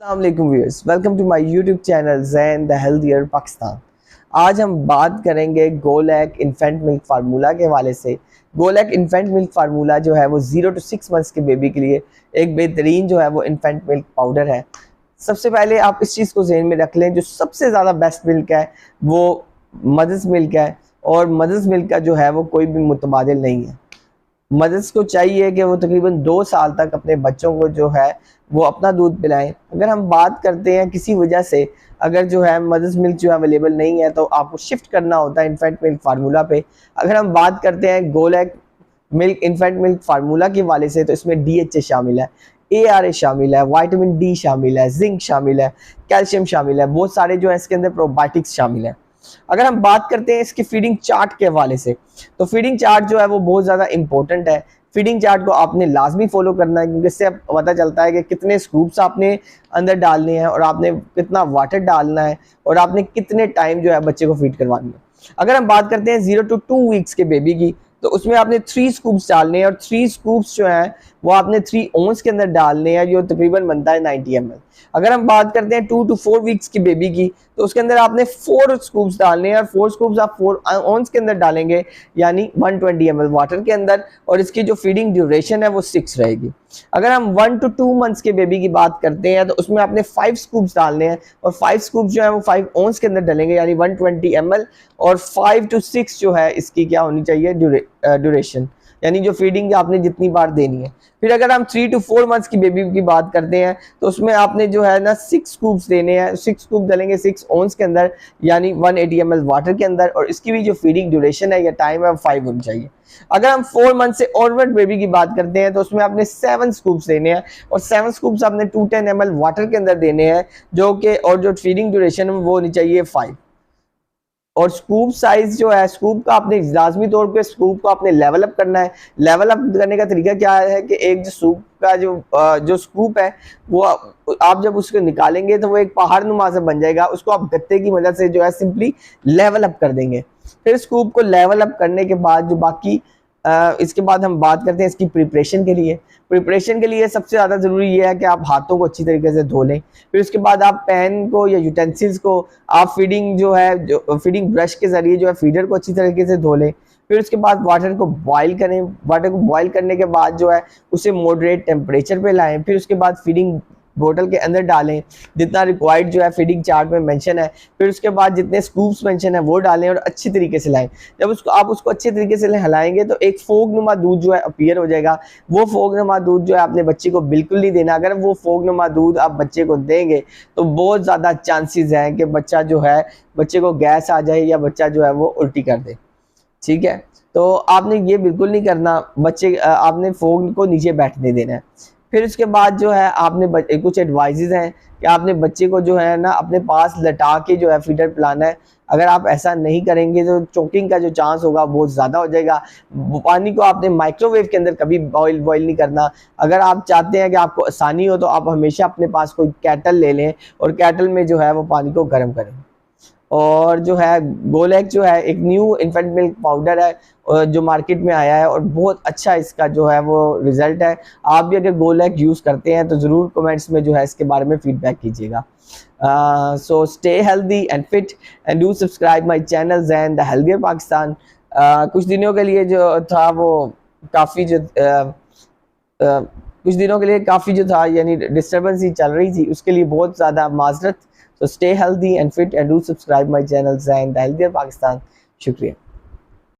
अस्सलाम viewers, welcome to my YouTube channel Zain the healthier Pakistan. आज हम बात करेंगे गोलैक इन्फेंट मिल्क फार्मूला के हवाले से। गोलैक इन्फेंट मिल्क फार्मूला जो है वो 0 to 6 मंथ्स के बेबी के लिए एक बेहतरीन जो है वो इन्फेंट मिल्क पाउडर है। सबसे पहले आप इस चीज़ को ज़हन में रख लें, जो सबसे ज़्यादा बेस्ट मिल्क है वो मदर्स मिल्क है, और मदर्स मिल्क का जो है वो कोई भी मुतबादिल नहीं है। मदर्स को चाहिए कि वो तकरीबन 2 साल तक अपने बच्चों को जो है वो अपना दूध पिलाएं। अगर हम बात करते हैं किसी वजह से अगर जो है मदर्स मिल्क जो अवेलेबल नहीं है तो आपको शिफ्ट करना होता है इन्फेंट मिल्क फार्मूला पे। अगर हम बात करते हैं गोलैक मिल्क इन्फेंट मिल्क फार्मूला के वाले से, तो इसमें DHA शामिल है, ARA शामिल है, विटामिन D शामिल है, जिंक शामिल है, कैल्शियम शामिल है, बहुत सारे जो है इसके अंदर प्रोबायोटिक्स शामिल है। अगर हम बात करते हैं इसकी फीडिंग चार्ट के हवाले से, तो फीडिंग चार्ट जो है वो बहुत ज़्यादा इंपॉर्टेंट है। फीडिंग चार्ट को आपने लाजमी फॉलो करना है, क्योंकि इससे अब पता चलता है कि कितने स्कूप्स आपने अंदर डालने हैं और आपने कितना वाटर डालना है और आपने कितने टाइम जो है बच्चे को फीड करवानी है। अगर हम बात करते हैं 0 to 2 वीक्स के बेबी की, तो उसमें आपने 3 स्कूप्स डालने हैं, और 3 स्कूप्स जो हैं वो आपने 3 ओंस के अंदर डालने हैं, जो तकरीबन बनता है 90 ml। अगर हम बात करते हैं 2 to 4 वीक्स की बेबी की, तो उसके अंदर आपने 4 स्कूप्स डालने हैं, और 4 स्कूप्स आप 4 ओंस के अंदर डालेंगे, यानी 120 ml वाटर के अंदर, और इसकी जो फीडिंग ड्यूरेशन है वो 6 रहेगी। अगर हम 1 to 2 मंथ्स के बेबी की बात करते हैं, तो उसमें आपने 5 स्कूप्स डालने हैं, और 5 स्कूप्स जो है वो 5 ओंस के अंदर डलेंगे, यानी 120 ml, और 5 to 6 जो है इसकी क्या होनी चाहिए ड्यूरेशन, यानी जो फीडिंग आपने जितनी बार देनी है। फिर अगर हम 3 to 4 मंथ्स की बेबी की बात करते हैं, तो उसमें आपने जो है ना 6 स्कूप्स देने हैं, 6 स्कूप डालेंगे 6 ओंस के अंदर, यानी 180 ml वाटर के अंदर, और इसकी भी जो फीडिंग ड्यूरेशन है या टाइम है 5 होनी चाहिए। अगर हम 4 मंथ से ऑनवर्ड बेबी की बात करते हैं, तो उसमें आपने 7 स्कूप्स देने हैं, और 7 स्कूप्स आपने 210 ml वाटर के अंदर देने हैं, जो कि और जो फीडिंग ड्यूरेशन है वो होनी चाहिए 5। और स्कूप साइज जो है, स्कूप का आपने लाजमी तौर पे स्कूप को आपने लेवल अप करना है। लेवल अप करने का तरीका क्या है कि एक जो सूप का जो स्कूप है वो आप जब उसको निकालेंगे तो वो एक पहाड़ नुमा से बन जाएगा, उसको आप गत्ते की मदद से जो है सिंपली लेवल अप कर देंगे। फिर स्कूप को लेवल अप करने के बाद जो बाकी इसके बाद हम बात करते हैं इसकी प्रिपरेशन के लिए। प्रिपरेशन के लिए सबसे ज़्यादा ज़रूरी ये है कि आप हाथों को अच्छी तरीके से धो लें। फिर उसके बाद आप पैन को या यूटेंसिल्स को आप फीडिंग जो है जो फीडिंग ब्रश के ज़रिए जो है फीडर को अच्छी तरीके से धो लें। फिर उसके बाद वाटर को बॉईल करें। वाटर को बॉईल करने के बाद जो है उसे मॉडरेट टेम्परेचर पे लाएं। फिर उसके बाद फीडिंग बोतल के अंदर डालें जितना रिक्वायर्ड जो है फीडिंग चार्ट में मेंशन है। फिर उसके बाद जितने स्कूप्स मेंशन है वो डालें और अच्छी तरीके से लाएं। जब आप उसको अच्छे तरीके से हिलाएंगे तो एक फोगनुमा दूध जो है अपीयर हो जाएगा। वो फोगनुमा दूध जो है अपने बच्चे को बिल्कुल नहीं देना। अगर वो फोगनुमा दूध आप बच्चे को देंगे तो बहुत ज़्यादा चांसेस हैं कि बच्चा जो है बच्चे को गैस आ जाए या बच्चा जो है वो उल्टी कर दे। ठीक है, तो आपने ये बिल्कुल नहीं करना। बच्चे आपने फोग को नीचे बैठने देना है। फिर उसके बाद जो है आपने कुछ एडवाइजेज हैं कि आपने बच्चे को जो है ना अपने पास लटा के जो है फीडर पिलाना है। अगर आप ऐसा नहीं करेंगे तो चोकिंग का जो चांस होगा बहुत ज़्यादा हो जाएगा। पानी को आपने माइक्रोवेव के अंदर कभी बॉईल नहीं करना। अगर आप चाहते हैं कि आपको आसानी हो तो आप हमेशा अपने पास कोई कैटल ले लें और कैटल में जो है वो पानी को गर्म करें। और जो है गोलैक जो है एक न्यू इन्फेंट मिल्क पाउडर है जो मार्केट में आया है और बहुत अच्छा इसका जो है वो रिजल्ट है। आप भी अगर गोलैक यूज़ करते हैं तो ज़रूर कमेंट्स में जो है इसके बारे में फीडबैक कीजिएगा। So stay healthy and fit and do subscribe my channel Zain the healthier Pakistan. कुछ दिनों के लिए जो था वो काफ़ी कुछ दिनों के लिए काफ़ी जो था यानी डिस्टर्बेंस ही चल रही थी, उसके लिए बहुत ज़्यादा माजरत। So stay healthy and fit and do subscribe my channel Zain the Healthier Pakistan. शुक्रिया।